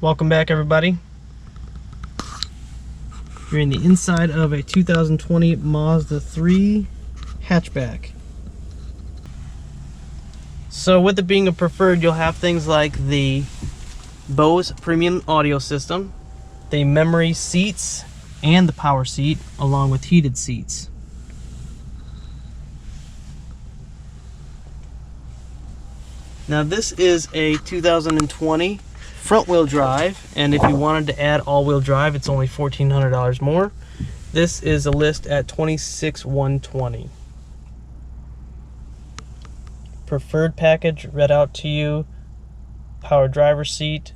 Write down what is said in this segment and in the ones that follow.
Welcome back, everybody. You're in the inside of a 2020 Mazda 3 hatchback. So with it being a preferred, you'll have things like the Bose premium audio system, the memory seats, and the power seat, along with heated seats. Now this is a 2020 front-wheel drive, and if you wanted to add all-wheel drive, it's only $1,400 more. This is a list at $26,120. Preferred package read out to you: power driver seat,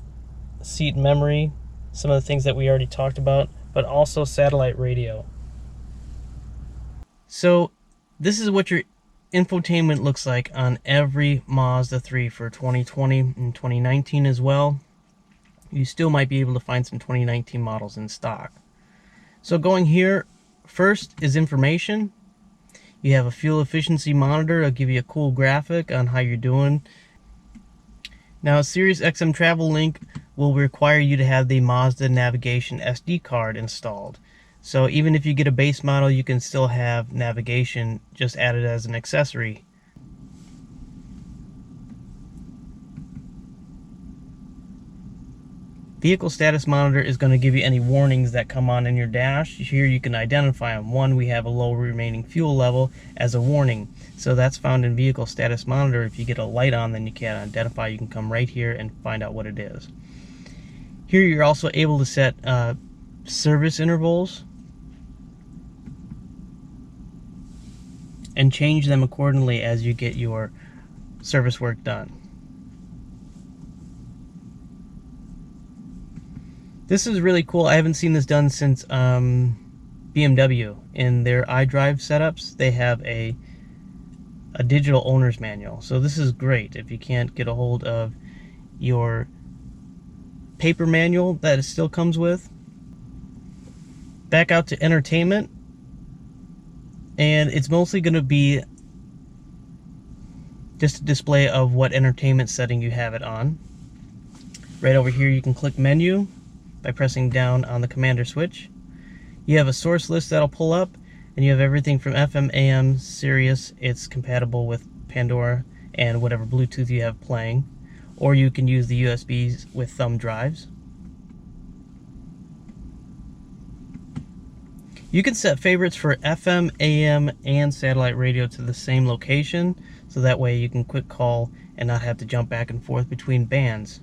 seat memory, some of the things that we already talked about, but also satellite radio. So this is what your infotainment looks like on every Mazda 3 for 2020 and 2019 as well. You still might be able to find some 2019 models in stock. So going here, first is information. You have a fuel efficiency monitor. It'll give you a cool graphic on how you're doing. Now, a Sirius XM Travel Link will require you to have the Mazda Navigation SD card installed. So even if you get a base model, you can still have navigation just added as an accessory. Vehicle status monitor is going to give you any warnings that come on in your dash. Here you can identify them. One, we have a low remaining fuel level as a warning. So that's found in vehicle status monitor. If you get a light on, then you can't identify. You can come right here and find out what it is. Here you're also able to set service intervals and change them accordingly as you get your service work done. This is really cool. I haven't seen this done since BMW. In their iDrive setups, they have a digital owner's manual. So this is great if you can't get a hold of your paper manual that it still comes with. Back out to entertainment, and it's mostly going to be just a display of what entertainment setting you have it on. Right over here you can click menu by pressing down on the commander switch. You have a source list that'll pull up, and you have everything from FM, AM, Sirius. It's compatible with Pandora and whatever Bluetooth you have playing, or you can use the USBs with thumb drives. You can set favorites for FM, AM, and satellite radio to the same location, so that way you can quick call and not have to jump back and forth between bands.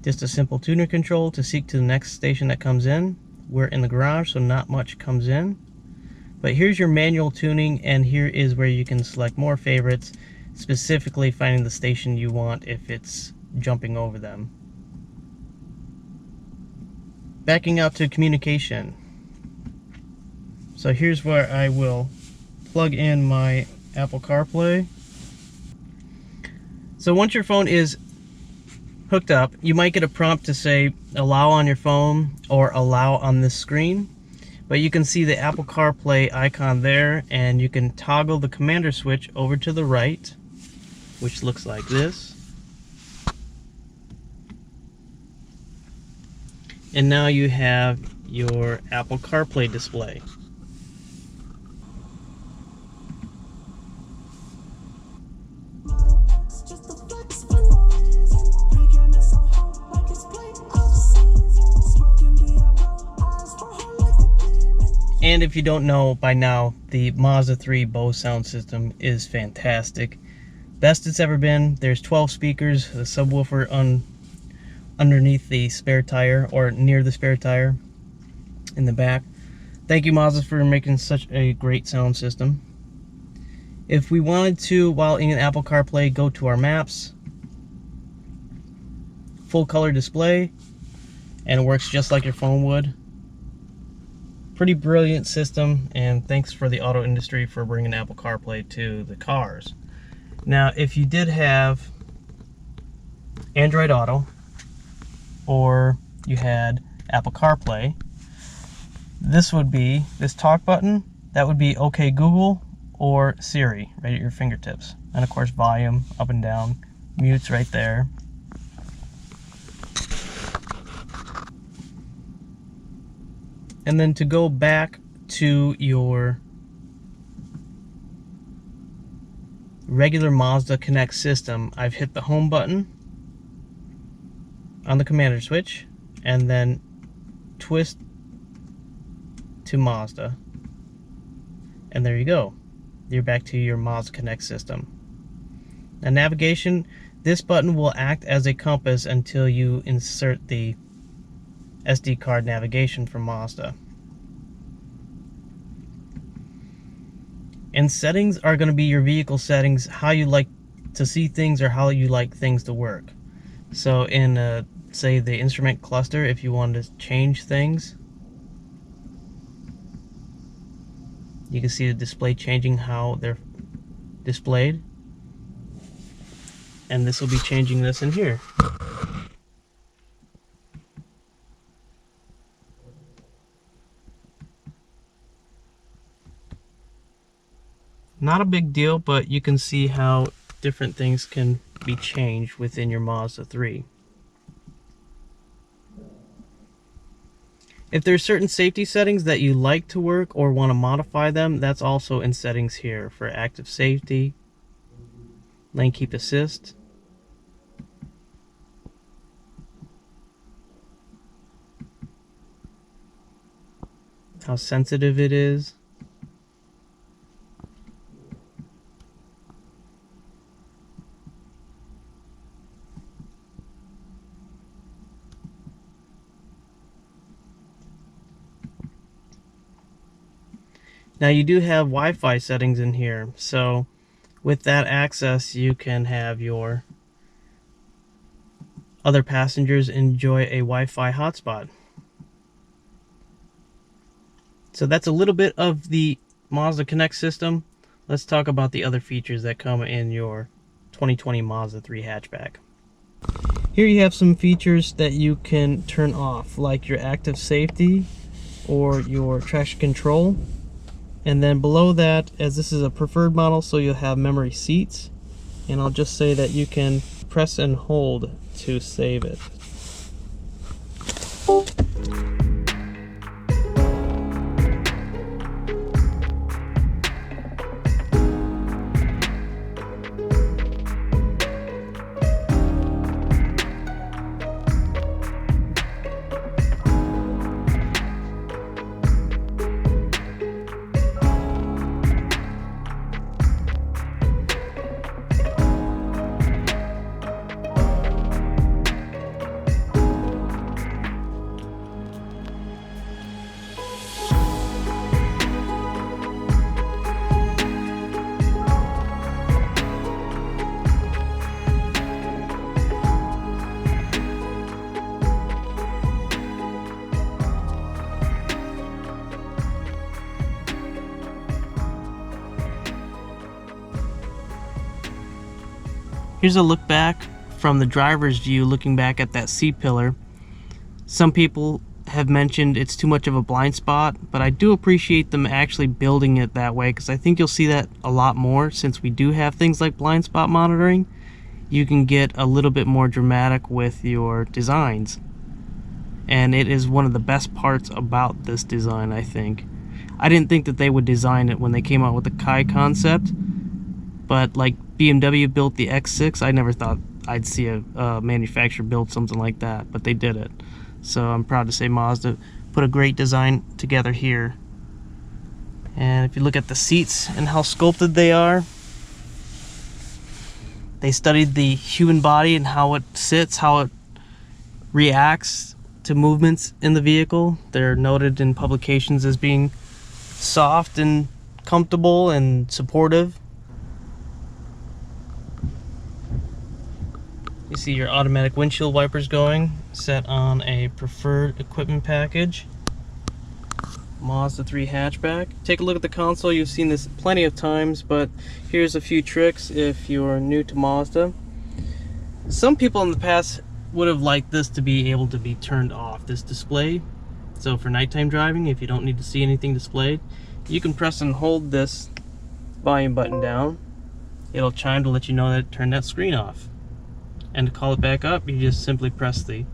Just a simple tuner control to seek to the next station that comes in. We're in the garage, so not much comes in. But here's your manual tuning, and here is where you can select more favorites, specifically finding the station you want if it's jumping over them. Backing out to communication. So here's where I will plug in my Apple CarPlay. So once your phone is hooked up, you might get a prompt to say allow on your phone or allow on this screen, but you can see the Apple CarPlay icon there, and you can toggle the commander switch over to the right, which looks like this, and now you have your Apple CarPlay display. And if you don't know by now, the Mazda 3 Bose sound system is fantastic. Best it's ever been. There's 12 speakers, the subwoofer underneath the spare tire, or near the spare tire in the back. Thank you, Mazda, for making such a great sound system. If we wanted to, while in Apple CarPlay, go to our maps, full color display, and it works just like your phone would. Pretty brilliant system, and thanks for the auto industry for bringing Apple CarPlay to the cars. Now, if you did have Android Auto, or you had Apple CarPlay, this would be, this talk button, that would be OK Google or Siri right at your fingertips. And of course volume up and down, Mute's right there. And then to go back to your regular Mazda Connect system, I've hit the home button on the commander switch and then twist to Mazda. And there you go. You're back to your Mazda Connect system. Now navigation, this button will act as a compass until you insert the SD card navigation from Mazda. And settings are going to be your vehicle settings, how you like to see things or how you like things to work. So in say the instrument cluster, if you wanted to change things, you can see the display changing how they're displayed. And this will be changing this in here. Not a big deal, but you can see how different things can be changed within your Mazda 3. If there's certain safety settings that you like to work or want to modify them, that's also in settings here for active safety, lane keep assist, how sensitive it is. Now you do have Wi-Fi settings in here, so with that access you can have your other passengers enjoy a Wi-Fi hotspot. So that's a little bit of the Mazda Connect system. Let's talk about the other features that come in your 2020 Mazda 3 hatchback. Here you have some features that you can turn off, like your active safety or your traction control. And then below that, as this is a preferred model, so you'll have memory seats. And I'll just say that you can press and hold to save it. Here's a look back from the driver's view, looking back at that C-pillar. Some people have mentioned it's too much of a blind spot, but I do appreciate them actually building it that way, because I think you'll see that a lot more since we do have things like blind spot monitoring. You can get a little bit more dramatic with your designs. And it is one of the best parts about this design, I think. I didn't think that they would design it when they came out with the Kai concept, but like BMW built the X6, I never thought I'd see a manufacturer build something like that, but they did it. So I'm proud to say Mazda put a great design together here. And if you look at the seats and how sculpted they are, they studied the human body and how it sits, how it reacts to movements in the vehicle. They're noted in publications as being soft and comfortable and supportive. You see your automatic windshield wipers going, set on a preferred equipment package. Mazda 3 hatchback. Take a look at the console. You've seen this plenty of times, but here's a few tricks if you're new to Mazda. Some people in the past would have liked this to be able to be turned off, this display. So for nighttime driving, if you don't need to see anything displayed, you can press and hold this volume button down. It'll chime to let you know that it turned that screen off. And to call it back up, you just simply press the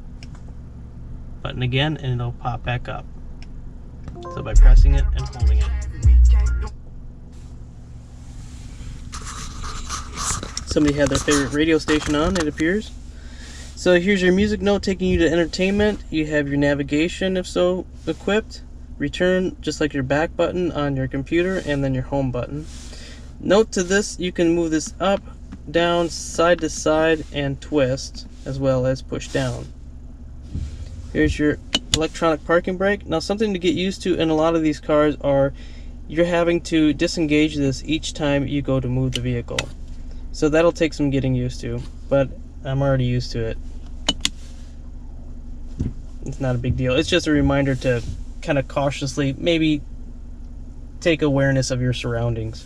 button again and it'll pop back up. So by pressing it and holding it. Somebody had their favorite radio station on, it appears. So here's your music note taking you to entertainment. You have your navigation, if so equipped. Return, just like your back button on your computer, and then your home button. Note to this, you can move this up, down, side to side, and twist, as well as push down. Here's your electronic parking brake. Now something to get used to in a lot of these cars are you're having to disengage this each time you go to move the vehicle. So that'll take some getting used to, but I'm already used to it. It's not a big deal. It's just a reminder to kind of cautiously maybe take awareness of your surroundings.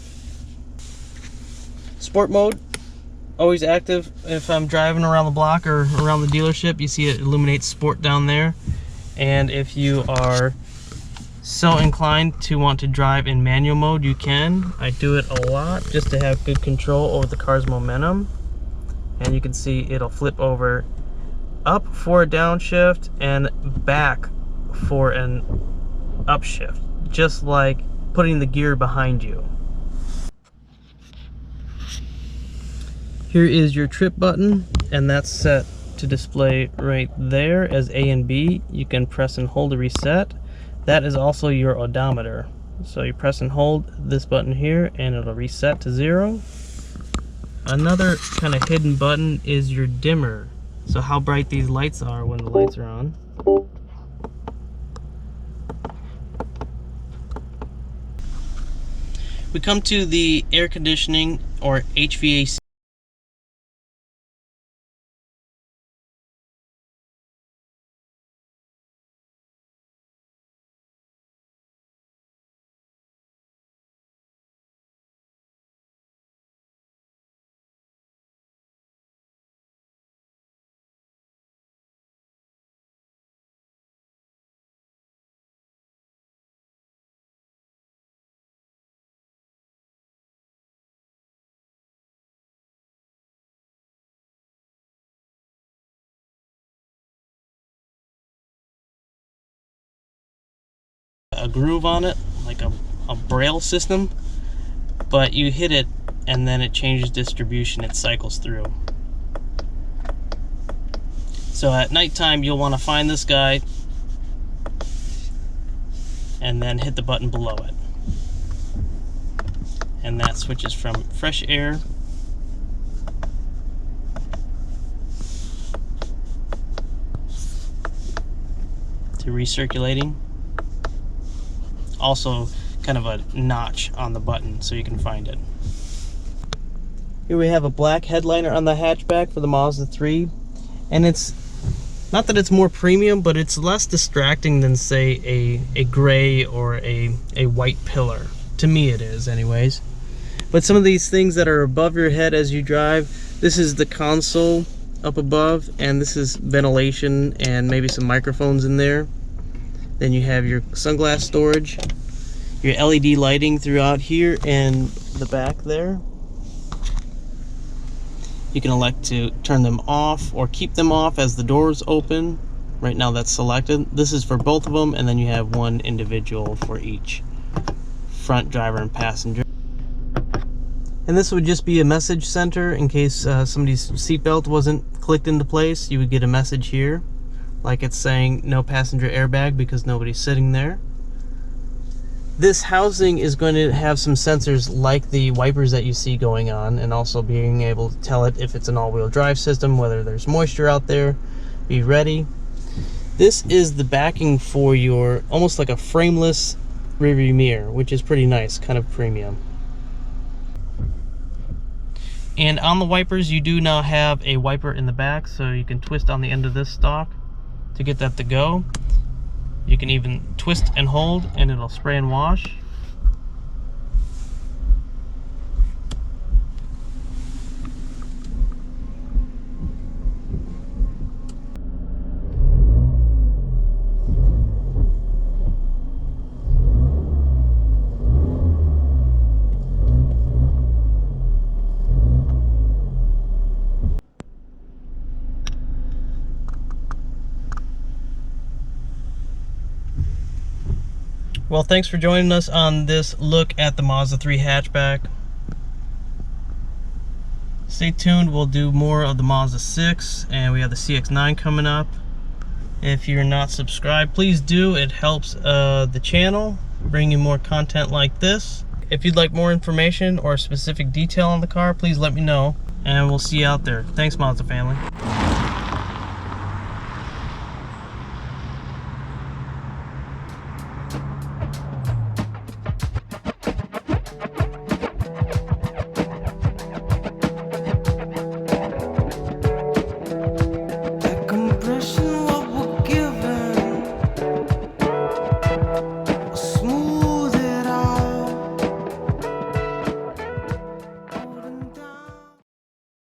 Sport mode, always active. If I'm driving around the block or around the dealership, you see it illuminates sport down there. And if you are so inclined to want to drive in manual mode, you can. I do it a lot just to have good control over the car's momentum. And you can see it'll flip over up for a downshift and back for an upshift, just like putting the gear behind you. Here is your trip button, and that's set to display right there as A and B. You can press and hold to reset. That is also your odometer. So you press and hold this button here and it'll reset to 0. Another kind of hidden button is your dimmer. So how bright these lights are when the lights are on. We come to the air conditioning or HVAC. A groove on it, like a braille system, but you hit it and then it changes distribution, it cycles through. So at nighttime you'll want to find this guy and then hit the button below it, and that switches from fresh air to recirculating. Also kind of a notch on the button so you can find it. Here we have a black headliner on the hatchback for the Mazda 3, and it's not that it's more premium, but it's less distracting than say a gray or a white pillar. To me it is anyways. But some of these things that are above your head as you drive, this is the console up above, and this is ventilation and maybe some microphones in there. Then you have your sunglass storage, your LED lighting throughout here and the back there. You can elect to turn them off or keep them off as the doors open. Right now that's selected. This is for both of them, and then you have one individual for each front driver and passenger. And this would just be a message center in case somebody's seatbelt wasn't clicked into place. You would get a message here, like it's saying no passenger airbag because nobody's sitting there. This housing is going to have some sensors like the wipers that you see going on, and also being able to tell it if it's an all-wheel drive system, whether there's moisture out there, be ready. This is the backing for your, almost like a frameless rearview mirror, which is pretty nice, kind of premium. And on the wipers, you do now have a wiper in the back, so you can twist on the end of this stalk to get that to go. You can even twist and hold and it'll spray and wash. Well, thanks for joining us on this look at the Mazda 3 hatchback. Stay tuned, we'll do more of the Mazda 6, and we have the CX-9 coming up. If you're not subscribed, please do. It helps the channel, bring you more content like this. If you'd like more information or specific detail on the car, please let me know, and we'll see you out there. Thanks, Mazda family.